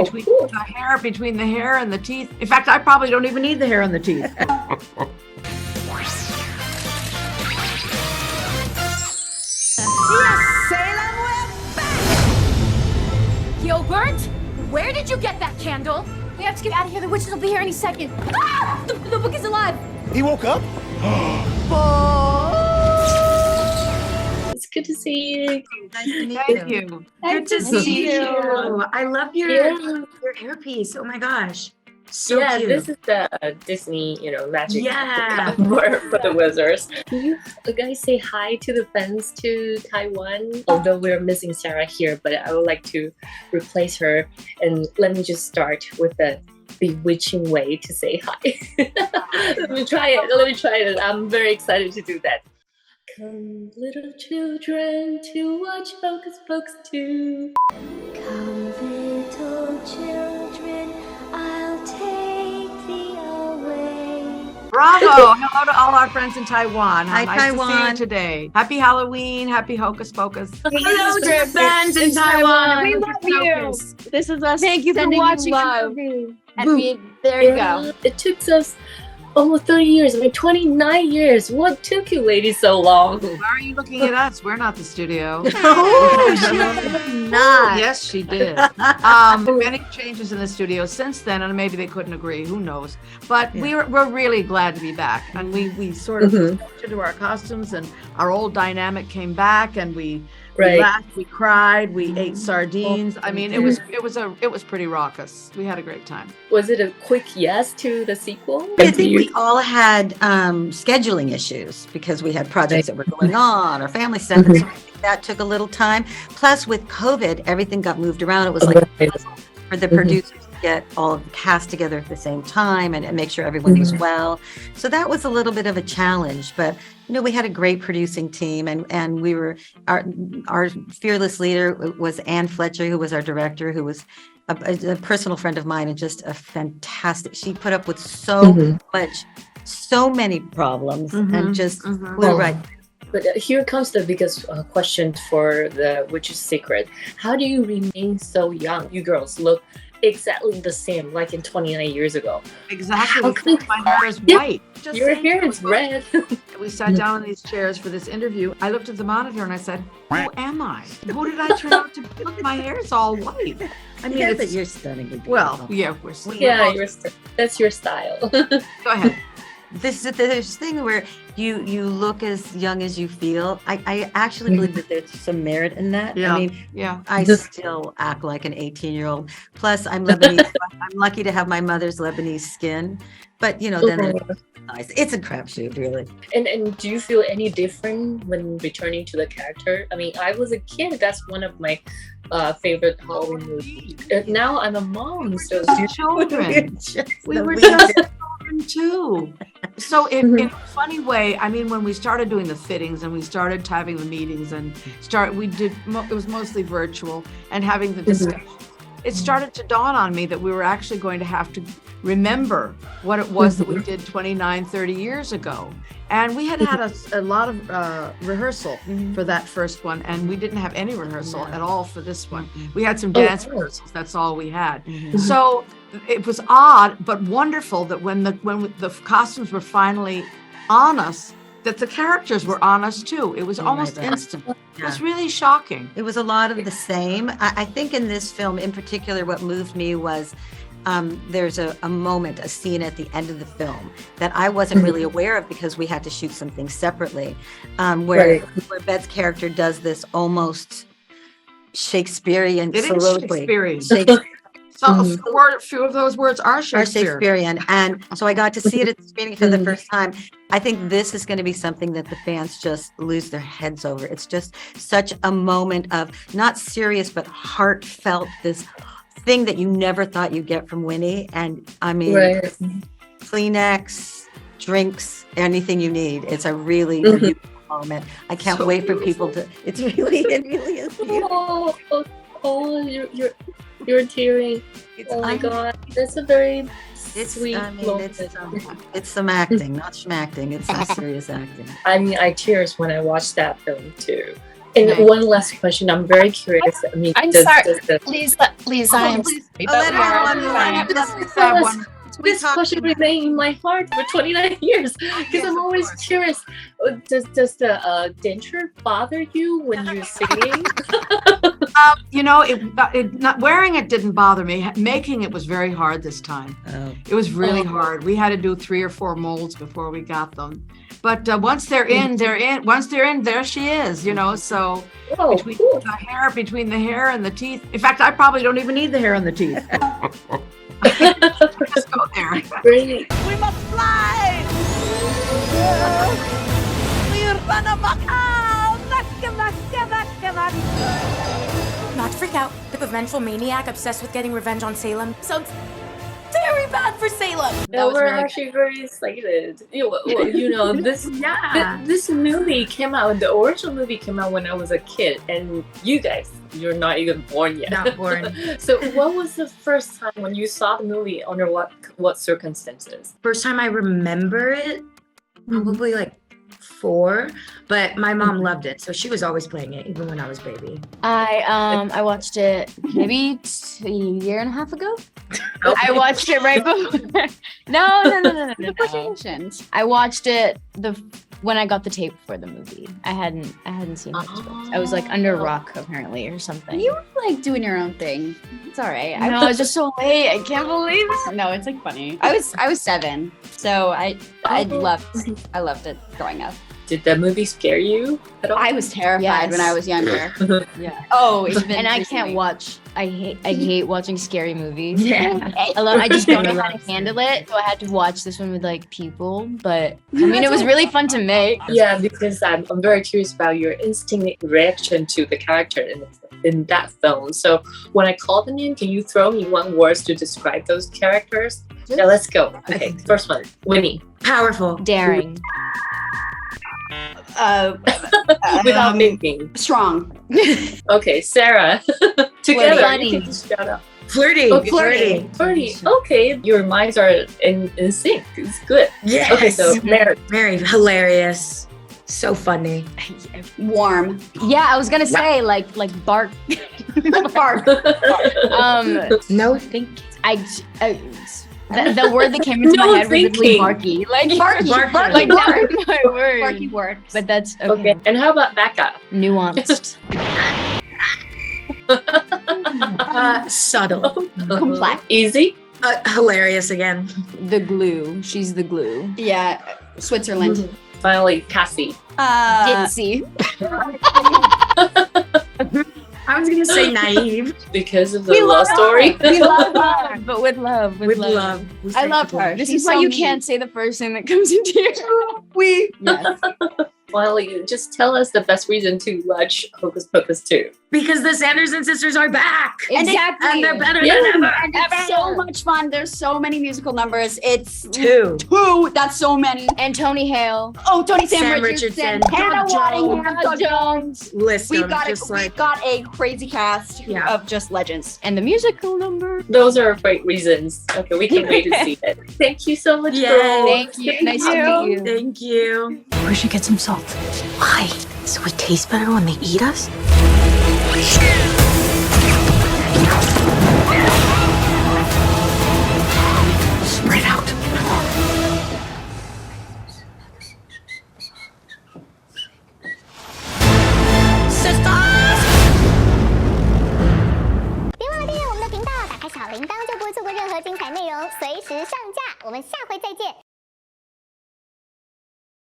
between the hair and the teeth. In fact, I probably don't even need the hair and the teeth. Gilbert, where did you get that candle? We have to get out of here. The witches will be here any second. Ah! The book is alive. He woke up? It's good to see you. Nice to meet you. Good to see you. I love your hairpiece. Oh my gosh. So cute. This is the Disney, magic for the wizards. Can you guys say hi to the fans to Taiwan? Although we're missing Sarah here, but I would like to replace her. And let me just start with the bewitching way to say hi. Let me try it. I'm very excited to do that. Come, little children, to watch Pocus2. Come, little children, I'll take thee away. Bravo! Hello to all our friends in Taiwan. Hi, nice Taiwan. to see you today. Happy Halloween. Happy Hocus Pocus. Hello to the fans in Taiwan. We love you. This is us. Thank you for watching the movie. And there you go. It took us almost 30 years. 29 years. What took you ladies so long? Why are you looking at us? We're not the studio. Not. Yes, she did. Many changes in the studio since then, and maybe they couldn't agree. Who knows? But we're really glad to be back, and we sort of into our costumes, and our old dynamic came back, and we laughed, we cried, we ate sardines. I mean, it was pretty raucous. We had a great time. Was it a quick yes to the sequel? I think we all had scheduling issues because we had projects that were going on or family stuff. And so I think that took a little time. Plus, with COVID, everything got moved around. It was like a puzzle for the producers to get all of the cast together at the same time and make sure everyone was well. So that was a little bit of a challenge. But we had a great producing team, and we were our fearless leader was Ann Fletcher, who was our director, who was a personal friend of mine and just a fantastic. She put up with so many problems and just flew right. But here comes the biggest question for the Witch's Secret. How do you remain so young? You girls look exactly the same, like in 29 years ago. Exactly. My hair is white. Your hair is red. We sat down in these chairs for this interview. I looked at the monitor and I said, who am I? Who did I turn out to be? Look, my hair is all white. I mean, You're stunning. Well, that's your style. Go ahead. This thing where you look as young as you feel. I actually believe that there's some merit in that. Yeah. I mean, I still act like an 18-year-old. Plus, I'm Lebanese. I'm lucky to have my mother's Lebanese skin. But then it's a crapshoot, really. And do you feel any different when returning to the character? I mean, I was a kid. That's one of my favorite Halloween movies. Now I'm a mom, so children. We were just children too. So in a funny way, I mean, when we started doing the fittings and we started having the meetings and it was mostly virtual and having the discussions. It started to dawn on me that we were actually going to have to remember what it was that we did 29, 30 years ago. And we had a lot of rehearsal for that first one, and we didn't have any rehearsal at all for this one. We had some dance rehearsals, that's all we had. So it was odd, but wonderful that when the costumes were finally on us, that the characters were on us too. It was almost instant. It was really shocking. It was a lot of the same. I think in this film in particular, what moved me was there's a moment, a scene at the end of the film that I wasn't really aware of because we had to shoot something separately, where Beth's character does this almost Shakespearean soliloquy. So a few of those words are Shakespearean. And so I got to see it at the screening for the first time. I think this is going to be something that the fans just lose their heads over. It's just such a moment of not serious, but heartfelt, this thing that you never thought you'd get from Winnie. And I mean, Kleenex, drinks, anything you need. It's a really beautiful moment. I can't wait for people to, it really is beautiful. You're tearing. Oh my God, that's a very sweet moment. It's some acting, not schmacting. It's some serious acting. I mean, I tears when I watched that film too. And one last question. I'm very curious. I mean, I'm sorry. Lisa, I'm this question remain in my heart for 29 years because I'm always curious. Does the denture bother you when you're singing? You know, not wearing it didn't bother me. Making it was very hard this time. It was really hard. We had to do 3 or 4 molds before we got them. But once they're in, they're in. Once they're in, there she is. You know, so between the hair and the teeth. In fact, I probably don't even need the hair and the teeth. Just go there. Great. We must fly! We're gonna back out! Not to freak out. The vengeful maniac obsessed with getting revenge on Salem sounds very bad for Salem. We're actually very excited. You know, this this movie came out. The original movie came out when I was a kid, and you guys, you're not even born yet. not born. So, what was the first time when you saw the movie? Under what circumstances? First time I remember it, probably like 4, but my mom loved it, so she was always playing it even when I was baby. I watched it maybe a year and a half ago. I watched it right before. No. I watched it when I got the tape for the movie. I hadn't seen it. I was like under a rock apparently or something. You were like doing your own thing. It's all right. I know, it's just so late. I can't believe it. No, it's like funny. I was 7, so I loved it growing up. Did that movie scare you at all? I was terrified when I was younger. Yeah. Oh, And I can't watch. I hate watching scary movies. Yeah. I just don't know how to handle it. So I had to watch this one with like people. But I mean, it was really fun to make. Yeah, because I'm very curious about your instinct reaction to the character in that film. So when I call the name, can you throw me one word to describe those characters? Yeah, let's go. Okay, first one, Winnie. Powerful. Daring. Without thinking. Strong. Okay, Sarah. Together. Flirty. You can just shout out. Flirty. Oh, flirty. Okay, your minds are in sync. It's good. Yes. Okay, so Mary, hilarious. So funny. Warm. Yeah, I was gonna say like bark. Bark. No thinking. The word that came into my head was literally barky. Like Barky. Like that was my word. Barky works. But that's okay. And how about Becca? Nuanced. Subtle. Complex. Easy. Hilarious again. The glue. She's the glue. Yeah. Switzerland. Finally, Cassie. Ditzy. I was gonna say naive. Because of the love story. We love her, but with love. With love. I love her. This is why you can't say the first thing that comes into your Yes. Finally, just tell us the best reason to watch Hocus Pocus 2. Because the Sanderson sisters are back. Exactly. And they're better than ever. And it's so much fun. There's so many musical numbers. It's 2. 2. That's so many. And Tony Hale. Oh, Tony Sam Richardson. Richardson. Hannah Waddingham. Todd Jones. List We've them, got just we've got a crazy cast of just legends. And the musical number. Those are great reasons. Okay, we can't wait to see it. Thank you so much, Yay. girls. Thank you. Nice to meet you. Thank you. We should get some salt. Why? So it tastes better when they eat us? Spread out. Sisters! 别忘了订阅我们的频道，打开小铃铛就不会错过任何精彩内容，随时上架。我们下回再见。